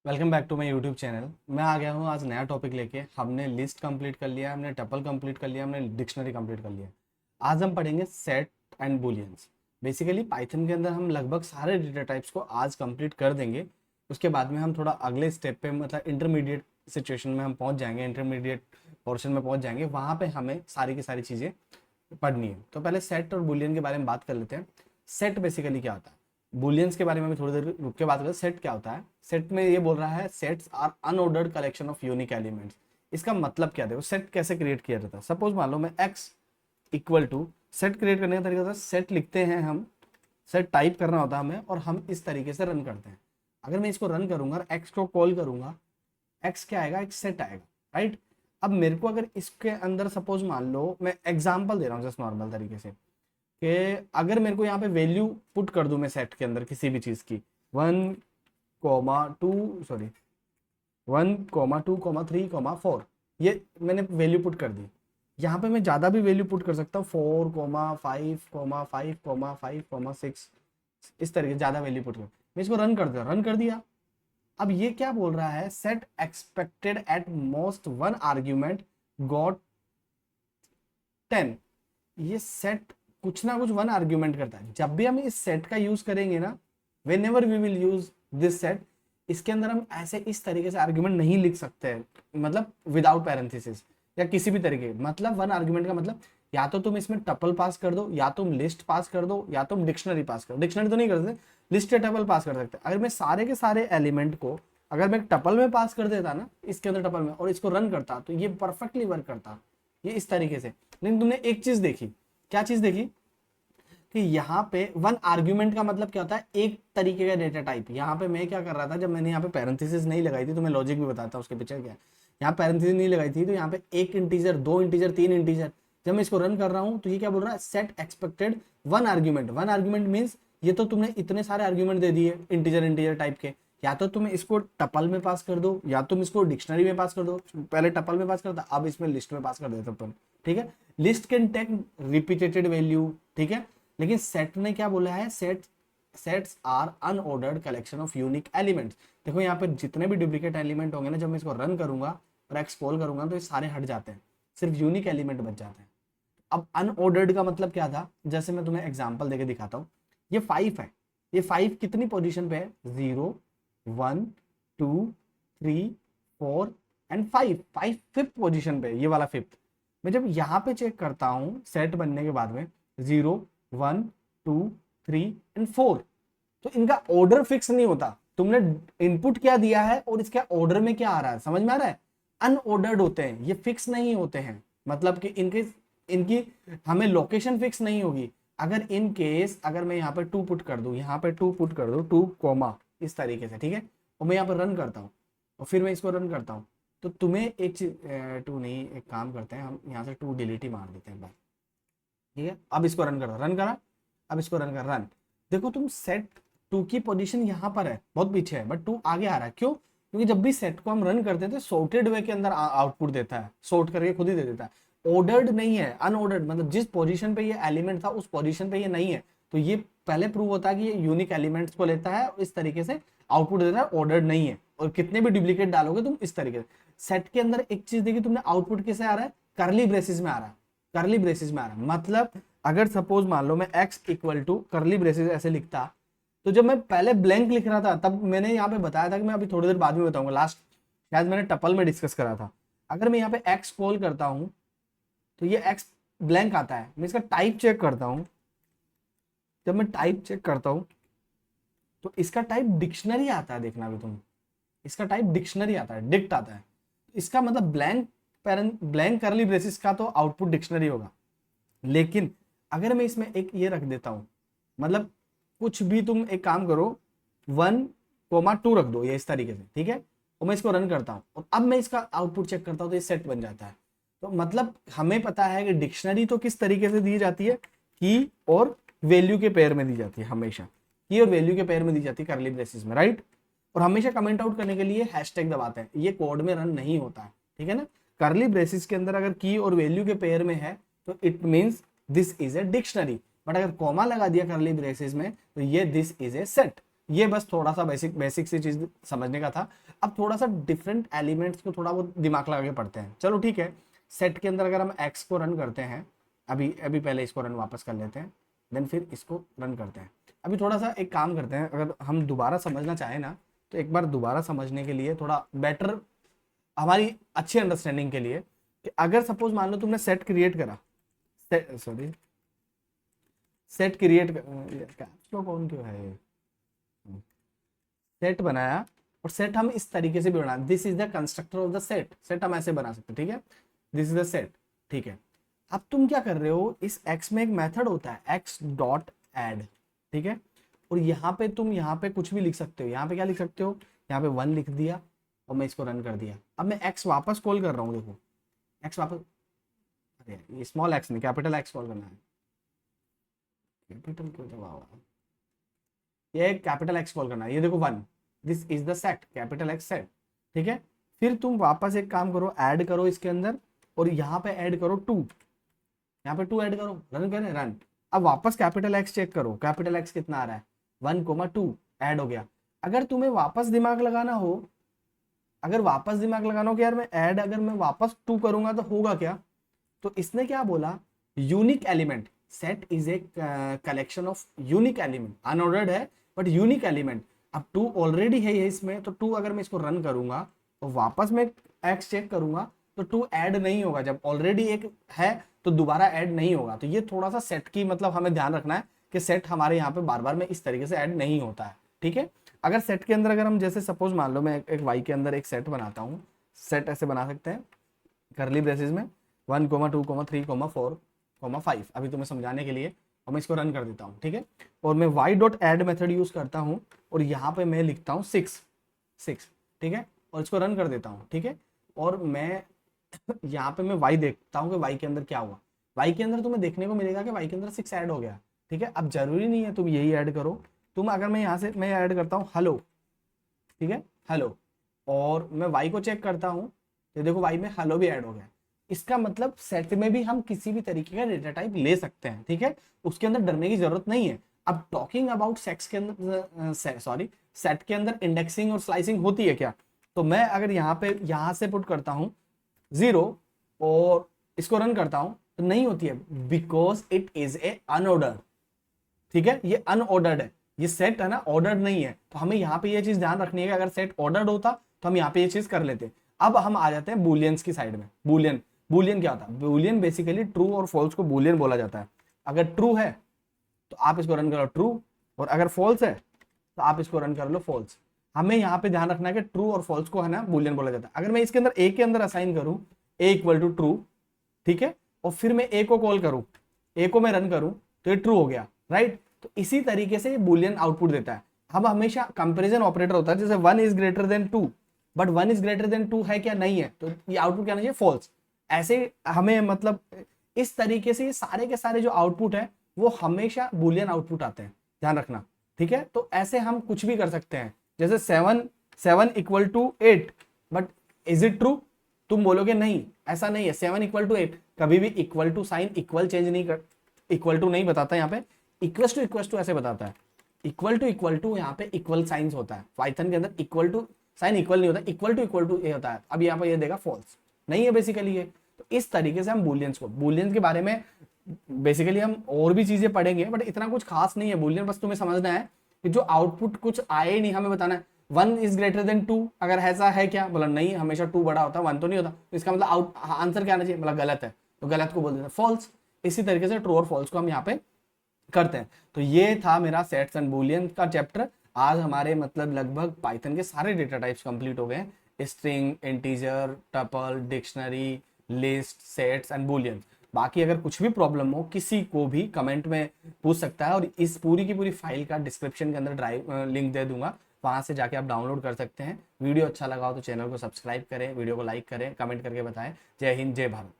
Welcome back to my YouTube channel. मैं आ गया हूँ आज नया टॉपिक लेके। हमने लिस्ट कंप्लीट कर लिया, हमने टपल कंप्लीट कर लिया, हमने डिक्शनरी कंप्लीट कर लिया। आज हम पढ़ेंगे set and bullions. Basically Python के अंदर हम लगभग सारे डेटा टाइप्स को आज कंप्लीट कर देंगे। उसके बाद में हम थोड़ा अगले स्टेप पे मतलब इंटरमीडिएट सिचुएशन में हम पहुँच जाएंगे, इंटरमीडिएट पोर्शन में पहुँच जाएंगे। वहाँ पर हमें सारी की सारी चीज़ें पढ़नी है। तो पहले सेट और बुलियन के बारे में बात कर लेते हैं। सेट बेसिकली क्या होता है, बुलियंस के बारे में भी थोड़ी देर रुक के बात करें। सेट क्या होता है, सेट में ये बोल रहा है sets are unordered collection of unique elements. इसका मतलब क्या, देखो सेट कैसे क्रिएट किया जाता है। सपोज मान लो मैं x equal to, set create करने का तरीका होता है सेट लिखते हैं हम, सेट टाइप करना होता है हमें और हम इस तरीके से रन करते हैं। अगर मैं इसको रन करूंगा, एक्स को कॉल करूंगा, एक्स क्या आएगा, एक सेट आएगा, राइट। अब मेरे को अगर इसके अंदर सपोज मान लो, मैं एग्जाम्पल दे रहा हूँ जस्ट नॉर्मल तरीके से, कि अगर मेरे को यहाँ पे वैल्यू पुट कर दूं मैं सेट के अंदर किसी भी चीज की, 1,2,3,4, ये मैंने वैल्यू पुट कर दी। यहाँ पे मैं ज्यादा भी वैल्यू पुट कर सकता हूँ, 4,5,5,5,6, इस तरीके ज्यादा वैल्यू पुट कर, मैं इसको रन कर दिया। अब ये क्या बोल रहा है, set expected at most one argument got 10। ये सेट कुछ ना कुछ वन आर्ग्यूमेंट करता है। जब भी हम इस सेट का यूज करेंगे ना, whenever we will use this set, इसके अंदर हम ऐसे इस तरीके से आर्ग्यूमेंट नहीं लिख सकते हैं, मतलब विदाउट पैरेंथेसिस या किसी भी तरीके। मतलब वन आर्ग्यूमेंट का मतलब या तो तुम इसमें टपल पास कर दो, या तुम लिस्ट पास कर दो, या तुम डिक्शनरी पास कर दो। डिक्शनरी तो नहीं कर सकते, लिस्ट या टपल पास कर सकते। अगर मैं सारे के सारे एलिमेंट को अगर मैं टपल में पास कर देता ना, इसके अंदर टपल में, और इसको रन करता, तो ये परफेक्टली वर्क करता, ये इस तरीके से। लेकिन तुमने एक चीज देखी, क्या चीज देखी, कि यहाँ पे वन आर्ग्यूमेंट का मतलब क्या होता है, एक तरीके का डेटा टाइप। यहाँ पे मैं क्या कर रहा था, जब मैंने यहाँ पे पैरेंथेसिस नहीं लगाई थी, तो मैं लॉजिक भी बताता हूँ उसके पीछे क्या है। यहाँ पैरेंथेसिस नहीं लगाई थी, तो यहाँ पे एक इंटीजर, दो इंटीजर, तीन इंटीजर, जब मैं इसको रन कर रहा हूँ तो ये क्या बोल रहा है, set expected one argument. One argument means ये तो तुमने इतने सारे आर्ग्यूमेंट दे दिए इंटीजर इंटीजर टाइप के, या तो तुम इसको टपल में पास कर दो, या तुम इसको डिक्शनरी में पास कर दो। पहले टपल में पास करता, अब इसमें लिस्ट में पास कर देता तुम, ठीक है। List can take repeated value, ठीक है। लेकिन सेट ने क्या बोला है, sets are unordered collection of unique elements. देखो यहाँ पे जितने भी डुप्लीकेट एलिमेंट होंगे ना, जब मैं इसको रन करूंगा और एक्सपोल करूंगा, तो ये सारे हट जाते हैं, सिर्फ यूनिक एलिमेंट बच जाते हैं। अब अनऑर्डर्ड का मतलब क्या था, जैसे मैं तुम्हें एग्जांपल देके दिखाता हूँ। ये 5 है, ये 5 कितनी पोजीशन पे है, 0, 1, 2, 3, 4 एंड 5। 5 फिफ्थ पोजीशन पे, ये वाला फिफ्थ। मैं जब यहाँ पे चेक करता हूँ सेट बनने के बाद में, 0, 1, 2, 3 एंड 4, तो इनका ऑर्डर फिक्स नहीं होता। तुमने इनपुट क्या दिया है और इसके ऑर्डर में क्या आ रहा है, समझ में आ रहा है। अनऑर्डर्ड होते हैं, ये फिक्स नहीं होते हैं, मतलब कि इनके इनकी हमें लोकेशन फिक्स नहीं होगी। अगर इन केस अगर मैं यहाँ पे 2 पुट कर दूं, यहाँ पे 2 पुट कर दूं, 2 कॉमा इस तरीके से, ठीक है, और मैं यहाँ पर रन करता हूँ और फिर मैं इसको रन करता हूँ, तो तुम्हें एक चीज, 2 नहीं, एक काम करते हैं हम यहाँ से 2 डिलीट ही मार देते हैं, ठीक है। अब इसको रन करो, रन करा, अब इसको रन कर, रन। देखो तुम सेट 2 की पोजीशन यहाँ पर है, बहुत पीछे है, बट 2 आगे आ रहा है। क्यों, क्योंकि जब भी सेट को हम रन करते थे, सॉर्टेड वे के अंदर आउटपुट देता है, सॉर्ट करके खुद ही दे देता है। ऑर्डर्ड नहीं है, अनऑर्डर्ड, मतलब जिस पोजीशन पे ये एलिमेंट था उस पोजीशन पे ये नहीं है, तो ये पहले प्रूव होता है कि ये यूनिक एलिमेंट्स को लेता है और इस तरीके से आउटपुट देता है, ऑर्डर्ड नहीं है। और कितने भी डुप्लीकेट डालोगे तुम इस तरीके से। सेट के अंदर एक चीज देखी तुमने, आउटपुट कैसे आ रहा है, करली ब्रेसिस में आ रहा है, करली ब्रेसिस में आ रहा है। मतलब अगर सपोज मान लो मैं x equal to curly braces ऐसे लिखता, तो जब मैं पहले ब्लैंक लिख रहा था, तब मैंने यहाँ पे बताया था कि मैं अभी थोड़ी देर बाद में बताऊंगा, लास्ट शायद मैंने टपल में डिस्कस करा था। अगर मैं यहाँ पे x कॉल करता हूँ तो ये x ब्लैंक आता है। मैं इसका टाइप चेक करता हूँ, जब मैं टाइप चेक करता हूँ तो इसका टाइप डिक्शनरी आता है, देखना भी तुम, इसका टाइप डिक्शनरी आता है, डिक्ट आता है। इसका मतलब ब्लैंक करली ब्रेसिस का तो आउटपुट डिक्शनरी होगा। लेकिन अगर मैं इसमें एक ये रख देता हूं, मतलब कुछ भी तुम एक काम करो, 1,2 रख दो, ये इस तरीके से, ठीक है, और मैं इसको रन करता हूं और अब मैं इसका आउटपुट चेक करता हूं, तो ये सेट बन जाता है। तो मतलब हमें पता है कि डिक्शनरी तो किस तरीके से दी जाती है, की और वैल्यू के पेयर में दी जाती है, हमेशा की और वैल्यू के पेयर में दी जाती है करली ब्रेसिस में, राइट। और हमेशा कमेंट आउट करने के लिए हैशटैग दबाते हैं, ये कोड में रन नहीं होता है, ठीक है ना। करली ब्रेसिस के अंदर अगर की और वैल्यू के पेयर में है तो it means this is a dictionary, but अगर कॉमा लगा दिया करली ब्रेसेस में तो ये दिस इज ए सेट। ये बस थोड़ा सा बेसिक सी चीज समझने का था। अब थोड़ा सा डिफरेंट एलिमेंट्स को थोड़ा बहुत दिमाग लगा के पढ़ते हैं। चलो ठीक है, सेट के अंदर अगर हम एक्स को रन करते हैं, अभी अभी पहले इसको रन वापस कर लेते हैं, देन फिर इसको रन करते हैं। अभी थोड़ा सा एक काम करते हैं, अगर हम दोबारा समझना चाहें ना, तो एक बार दोबारा समझने के लिए थोड़ा बेटर, हमारी अच्छी अंडरस्टैंडिंग के लिए, कि अगर सपोज मान लो तुमने सेट क्रिएट करा, सॉरी सेट क्रिएट कौन क्यों है, सेट बनाया, और सेट हम इस तरीके से भी बना, this is the constructor of the set, set हम ऐसे बना सकते हैं, ठीक है, दिस इज द सेट, ठीक है। अब तुम क्या कर रहे हो, इस x में एक मेथड होता है x डॉट एड, ठीक है, और यहाँ पे तुम यहाँ पे कुछ भी लिख सकते हो, यहाँ पे क्या लिख सकते हो, यहाँ पे 1 लिख दिया और मैं इसको रन कर दिया। अब मैं x वापस कॉल कर रहा हूँ, देखो x वापस, अरे ये स्मॉल x नहीं कैपिटल x कॉल करना है, कैपिटल क्यों दबा हुआ है, ये कैपिटल x कॉल करना है, ये देखो 1, this is the set, capital x set, ठीक है। फिर तुम वापस एक काम करो, ऐड करो इसके अंदर, और यहाँ पे ऐड करो 2, यहाँ पे 2 ऐड करो, रन करें, रन। अब वापस कैपिटल x चेक करो, कैपिटल x कितना आ रहा है, 1,2 ऐड हो गया। अगर तुम्हें वापस दिमाग लगाना हो, अगर वापस दिमाग लगाना हो कि यार मैं ऐड अगर मैं वापस 2 करूंगा तो होगा क्या, तो इसने क्या बोला, unique element, set is a collection of unique element, unordered है बट यूनिक एलिमेंट। अब 2 ऑलरेडी है ये इसमें, तो 2 अगर मैं इसको रन करूंगा तो वापस मैं x चेक करूंगा तो 2 ऐड नहीं होगा, जब ऑलरेडी एक है तो दोबारा ऐड नहीं होगा। तो ये थोड़ा सा सेट की मतलब हमें ध्यान रखना है कि सेट हमारे यहाँ पे बार बार में इस तरीके से ऐड नहीं होता है, ठीक है। अगर सेट के अंदर अगर हम जैसे सपोज मान लो मैं एक y के अंदर एक सेट बनाता हूँ, सेट ऐसे बना सकते हैं करली ब्रेसेस में 1, 2, 3, 4, 5, अभी तुम्हें समझाने के लिए, और मैं इसको रन कर देता हूँ, ठीक है। और मैं y dot add method use करता हूँ, और यहाँ पे मैं लिखता हूँ 6, ठीक है, और इसको रन कर देता हूँ, ठीक है। और मैं यहाँ पे मैं y देखता हूँ कि y के अंदर क्या हुआ, y के अंदर तुम्हें देखने को मिलेगा कि y के अंदर 6 ऐड हो गया, ठीक है। अब जरूरी नहीं है तुम यही ऐड करो, तुम अगर मैं यहाँ से मैं ऐड करता हूँ हेलो, ठीक है, हेलो, और मैं y को चेक करता हूँ तो देखो y में हेलो भी ऐड हो गया। इसका मतलब सेट में भी हम किसी भी तरीके का डेटा टाइप ले सकते हैं, ठीक है, उसके अंदर डरने की जरूरत नहीं है। अब टॉकिंग अबाउट सेक्स के अंदर सॉरी सेट के अंदर इंडेक्सिंग और स्लाइसिंग होती है क्या, तो मैं अगर यहाँ पे यहाँ से पुट करता हूँ 0 और इसको रन करता हूँ तो नहीं होती है, because it is a unordered, ठीक है, ये अनऑर्डर्ड है, ये सेट है ना, ऑर्डर्ड नहीं है। तो हमें यहाँ पे ये चीज ध्यान रखनी है कि अगर सेट ऑर्डर्ड होता तो हम यहाँ पे ये चीज कर लेते। अब हम आ जाते हैं बुलियंस की साइड में। बुलियन, बुलियन क्या होता है, बुलियन बेसिकली ट्रू और फॉल्स को बुलियन बोला जाता है। अगर ट्रू है तो आप इसको रन करो ट्रू, और अगर फॉल्स है तो आप इसको रन कर लो फॉल्स। हमें यहाँ पे ध्यान रखना है कि ट्रू और फॉल्स को है ना बुलियन बोला जाता है। अगर मैं इसके अंदर ए के अंदर असाइन करूं ए इक्वल टू ट्रू, ठीक है, और फिर मैं ए को कॉल करूं, ए को मैं रन करूं तो ये ट्रू हो गया, राइट। तो इसी तरीके से ये बुलियन आउटपुट देता है। हम हमेशा कंपैरिजन ऑपरेटर होता है, जैसे 1 is greater than 2, but 1 is greater than 2 है क्या, नहीं है, तो ये आउटपुट क्या आना चाहिए, फॉल्स। ऐसे हमें मतलब इस तरीके से ये सारे के सारे जो आउटपुट है वो हमेशा बुलियन आउटपुट आते हैं, ध्यान रखना, ठीक है। तो ऐसे हम कुछ भी कर सकते हैं, जैसे 7 equal to 8, but is it true, तुम बोलोगे नहीं ऐसा नहीं है, 7 इक्वल टू 8 कभी भी equal to sign equal change नहीं कर, इक्वल टू नहीं बताता, यहाँ पे इक्वल टू ऐसे बताता है, इक्वल टू यहाँ पे इक्वल साइंस होता है, पाइथन के अंदर इक्वल टू साइन इक्वल नहीं होता, इक्वल टू ये होता है। अब यहाँ पे ये देगा फॉल्स, नहीं है बेसिकली ये। तो इस तरीके से हम बुलियंस को, बुलियंस के बारे में बेसिकली हम और भी चीजें पढ़ेंगे, बट इतना कुछ खास नहीं है बुलियन, बस तुम्हें समझना है कि जो आउटपुट कुछ आए नहीं, हमें बताना है 1 इज ग्रेटर देन 2, अगर ऐसा है क्या, बोला नहीं हमेशा 2 बड़ा होता है 1 तो नहीं होता, तो इसका मतलब आंसर क्या आना चाहिए, बोला गलत है, तो गलत को बोल देते हैं फॉल्स। इसी तरीके से ट्रू और फॉल्स को हम यहाँ पे करते हैं। तो ये था मेरा सेट्स एंड बुलियन का चैप्टर। आज हमारे मतलब लगभग पाइथन के सारे डेटा टाइप्स कंप्लीट हो गए, string, integer, tuple, dictionary, list, sets and Boolean. बाकी अगर कुछ भी प्रॉब्लम हो किसी को भी कमेंट में पूछ सकता है, और इस पूरी की पूरी फाइल का डिस्क्रिप्शन के अंदर ड्राइव लिंक दे दूंगा, वहां से जाके आप डाउनलोड कर सकते हैं। वीडियो अच्छा लगा हो तो चैनल को सब्सक्राइब करें, वीडियो को लाइक करें, कमेंट करके बताएं। जय हिंद, जय भारत।